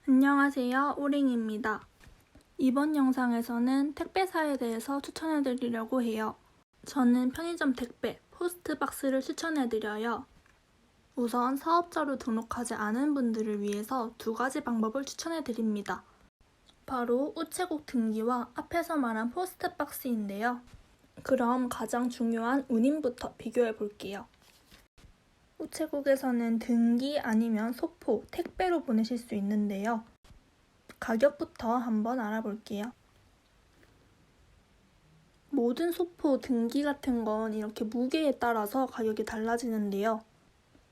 안녕하세요, 오링입니다. 이번 영상에서는 택배사에 대해서 추천해드리려고 해요. 저는 편의점 택배, 포스트박스를 추천해드려요. 우선 사업자로 등록하지 않은 분들을 위해서 두 가지 방법을 추천해드립니다. 바로 우체국 등기와 앞에서 말한 포스트박스인데요. 그럼 가장 중요한 운임부터 비교해 볼게요. 우체국에서는 등기 아니면 소포, 택배로 보내실 수 있는데요. 가격부터 한번 알아볼게요. 모든 소포, 등기 같은 건 이렇게 무게에 따라서 가격이 달라지는데요.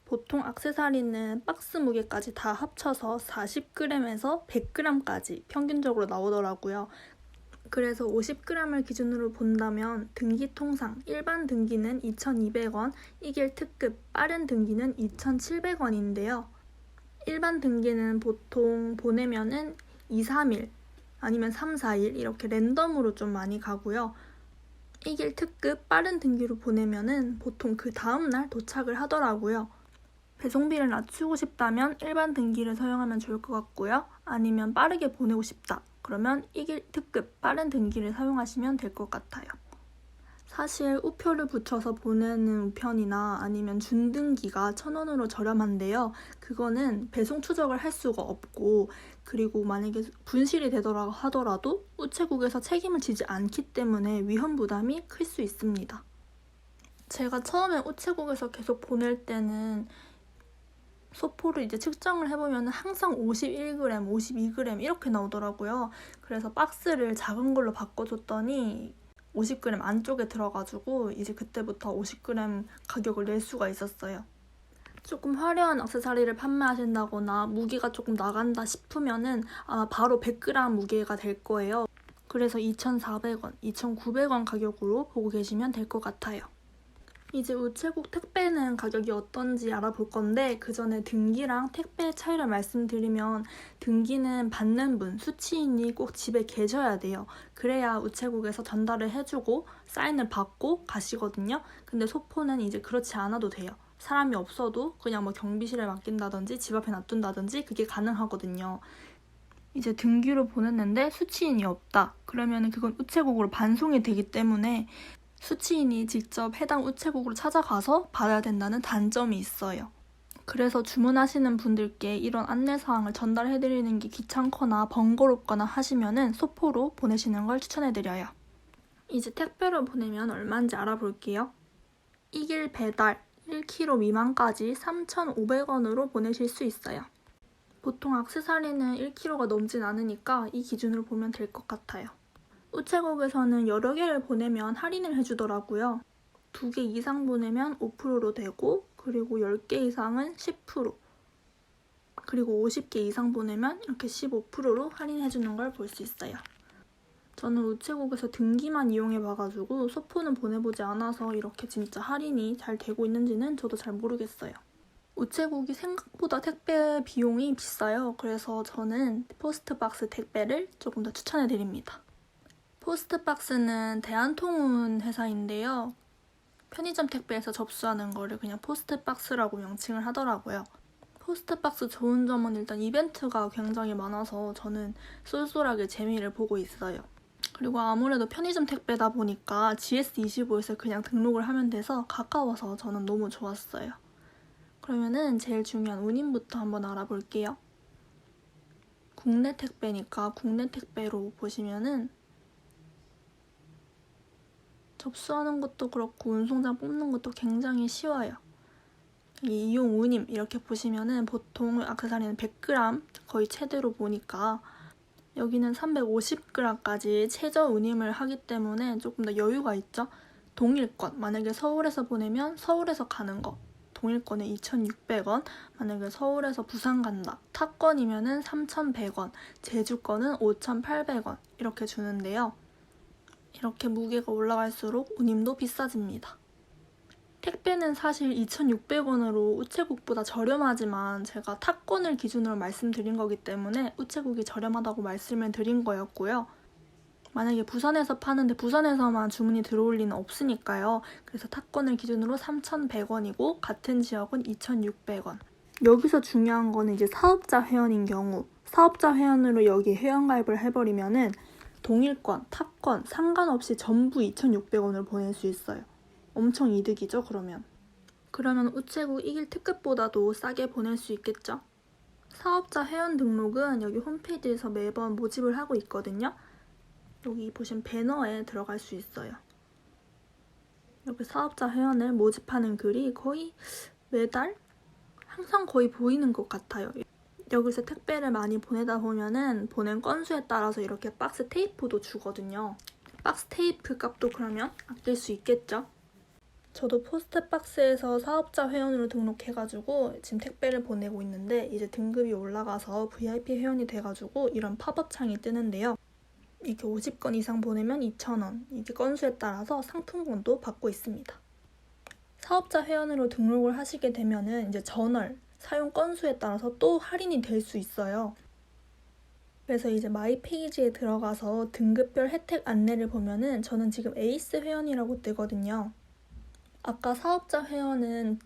보통 액세서리는 박스 무게까지 다 합쳐서 40g에서 100g까지 평균적으로 나오더라고요. 그래서 50g을 기준으로 본다면 등기 통상, 일반 등기는 2,200원, 1일 특급, 빠른 등기는 2,700원인데요. 일반 등기는 보통 보내면은 2, 3일 아니면 3, 4일 이렇게 랜덤으로 좀 많이 가고요. 1일 특급, 빠른 등기로 보내면은 보통 그 다음날 도착을 하더라고요. 배송비를 낮추고 싶다면 일반 등기를 사용하면 좋을 것 같고요. 아니면 빠르게 보내고 싶다. 그러면 1일 특급, 빠른 등기를 사용하시면 될 것 같아요. 사실 우표를 붙여서 보내는 우편이나 아니면 준등기가 1,000원으로 저렴한데요. 그거는 배송 추적을 할 수가 없고, 그리고 만약에 분실이 되더라고 하더라도 우체국에서 책임을 지지 않기 때문에 위험 부담이 클 수 있습니다. 제가 처음에 우체국에서 계속 보낼 때는 소포를 이제 측정을 해보면 항상 51g, 52g 이렇게 나오더라고요. 그래서 박스를 작은 걸로 바꿔줬더니 50g 안쪽에 들어가지고 이제 그때부터 50g 가격을 낼 수가 있었어요. 조금 화려한 액세서리를 판매하신다거나 무게가 조금 나간다 싶으면은 아마 바로 100g 무게가 될 거예요. 그래서 2,400원, 2,900원 가격으로 보고 계시면 될 것 같아요. 이제 우체국 택배는 가격이 어떤지 알아볼 건데 그 전에 등기랑 택배의 차이를 말씀드리면 등기는 받는 분, 수취인이 꼭 집에 계셔야 돼요. 그래야 우체국에서 전달을 해주고 사인을 받고 가시거든요. 근데 소포는 이제 그렇지 않아도 돼요. 사람이 없어도 그냥 뭐 경비실에 맡긴다든지 집 앞에 놔둔다든지 그게 가능하거든요. 이제 등기로 보냈는데 수취인이 없다. 그러면 그건 우체국으로 반송이 되기 때문에 수취인이 직접 해당 우체국으로 찾아가서 받아야 된다는 단점이 있어요. 그래서 주문하시는 분들께 이런 안내사항을 전달해드리는 게 귀찮거나 번거롭거나 하시면은 소포로 보내시는 걸 추천해드려요. 이제 택배로 보내면 얼마인지 알아볼게요. 1일 배달 1kg 미만까지 3,500원으로 보내실 수 있어요. 보통 액세서리는 1kg가 넘진 않으니까 이 기준으로 보면 될 것 같아요. 우체국에서는 여러 개를 보내면 할인을 해주더라고요. 2개 이상 보내면 5%로 되고, 그리고 10개 이상은 10%, 그리고 50개 이상 보내면 이렇게 15%로 할인해주는 걸 볼 수 있어요. 저는 우체국에서 등기만 이용해봐가지고 소포는 보내보지 않아서 이렇게 진짜 할인이 잘 되고 있는지는 저도 잘 모르겠어요. 우체국이 생각보다 택배 비용이 비싸요. 그래서 저는 포스트박스 택배를 조금 더 추천해드립니다. 포스트박스는 대한통운 회사인데요. 편의점 택배에서 접수하는 거를 그냥 포스트박스라고 명칭을 하더라고요. 포스트박스 좋은 점은 일단 이벤트가 굉장히 많아서 저는 쏠쏠하게 재미를 보고 있어요. 그리고 아무래도 편의점 택배다 보니까 GS25에서 그냥 등록을 하면 돼서 가까워서 저는 너무 좋았어요. 그러면은 제일 중요한 운임부터 한번 알아볼게요. 국내 택배니까 국내 택배로 보시면은 접수하는 것도 그렇고 운송장 뽑는 것도 굉장히 쉬워요. 이용 운임 이렇게 보시면은 보통 액세서리는 100g 거의 최대로 보니까 여기는 350g까지 최저 운임을 하기 때문에 조금 더 여유가 있죠. 동일권 만약에 서울에서 보내면 서울에서 가는 거 동일권에 2,600원, 만약에 서울에서 부산 간다 타권이면은 3,100원, 제주권은 5,800원 이렇게 주는데요. 이렇게 무게가 올라갈수록 운임도 비싸집니다. 택배는 사실 2,600원으로 우체국보다 저렴하지만 제가 타권을 기준으로 말씀드린 거기 때문에 우체국이 저렴하다고 말씀을 드린 거였고요. 만약에 부산에서 파는데 부산에서만 주문이 들어올 리는 없으니까요. 그래서 타권을 기준으로 3,100원이고 같은 지역은 2,600원. 여기서 중요한 거는 이제 사업자 회원인 경우 사업자 회원으로 여기 회원가입을 해버리면은 동일권, 탑권 상관없이 전부 2,600원을 보낼 수 있어요. 엄청 이득이죠, 그러면. 그러면 우체국 1일 특급보다도 싸게 보낼 수 있겠죠? 사업자 회원 등록은 여기 홈페이지에서 매번 모집을 하고 있거든요. 여기 보시면 배너에 들어갈 수 있어요. 여기 사업자 회원을 모집하는 글이 거의 매달? 항상 거의 보이는 것 같아요. 여기서 택배를 많이 보내다 보면은 보낸 건수에 따라서 이렇게 박스 테이프도 주거든요. 박스 테이프 값도 그러면 아낄 수 있겠죠? 저도 포스트박스에서 사업자 회원으로 등록해가지고 지금 택배를 보내고 있는데 이제 등급이 올라가서 VIP 회원이 돼가지고 이런 팝업 창이 뜨는데요. 이렇게 50건 이상 보내면 2,000원, 이게 건수에 따라서 상품권도 받고 있습니다. 사업자 회원으로 등록을 하시게 되면은 이제 전월, 사용 건수에 따라서 또 할인이 될 수 있어요. 그래서 이제 마이 페이지에 들어가서 등급별 혜택 안내를 보면은 저는 지금 에이스 회원이라고 뜨거든요. 아까 사업자 회원은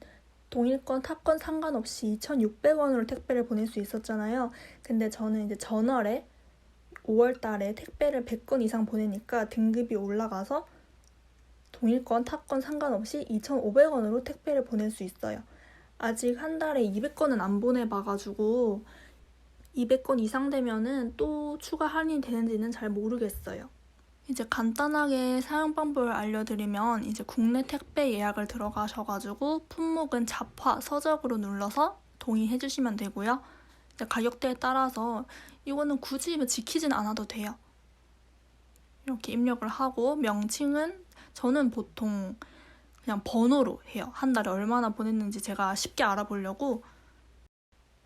동일권, 탑권 상관없이 2,600원으로 택배를 보낼 수 있었잖아요. 근데 저는 이제 전월에 5월 달에 택배를 100건 이상 보내니까 등급이 올라가서 동일권, 탑권 상관없이 2,500원으로 택배를 보낼 수 있어요. 아직 한 달에 200건은 안 보내봐가지고 200건 이상 되면은 또 추가 할인이 되는지는 잘 모르겠어요. 이제 간단하게 사용 방법을 알려드리면 이제 국내 택배 예약을 들어가셔가지고 품목은 잡화, 서적으로 눌러서 동의해주시면 되고요. 이제 가격대에 따라서 이거는 굳이 지키진 않아도 돼요. 이렇게 입력을 하고 명칭은 저는 보통 그냥 번호로 해요. 한 달에 얼마나 보냈는지 제가 쉽게 알아보려고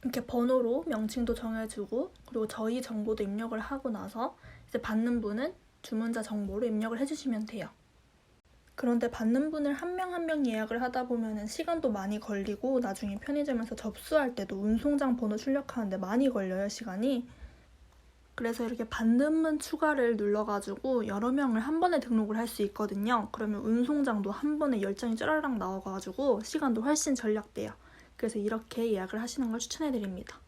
이렇게 번호로 명칭도 정해주고 그리고 저희 정보도 입력을 하고 나서 이제 받는 분은 주문자 정보로 입력을 해주시면 돼요. 그런데 받는 분을 한 명 한 명 예약을 하다 보면 시간도 많이 걸리고 나중에 편의점에서 접수할 때도 운송장 번호 출력하는데 많이 걸려요, 시간이. 그래서 이렇게 받는 분 추가를 눌러가지고 여러 명을 한 번에 등록을 할 수 있거든요. 그러면 운송장도 한 번에 10장이 쫘라락 나와가지고 시간도 훨씬 절약돼요. 그래서 이렇게 예약을 하시는 걸 추천해드립니다.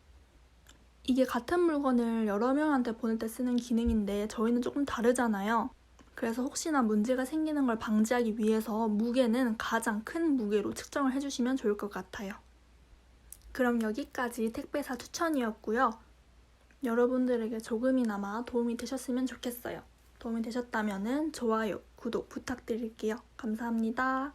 이게 같은 물건을 여러 명한테 보낼 때 쓰는 기능인데 저희는 조금 다르잖아요. 그래서 혹시나 문제가 생기는 걸 방지하기 위해서 무게는 가장 큰 무게로 측정을 해주시면 좋을 것 같아요. 그럼 여기까지 택배사 추천이었고요. 여러분들에게 조금이나마 도움이 되셨으면 좋겠어요. 도움이 되셨다면 좋아요, 구독 부탁드릴게요. 감사합니다.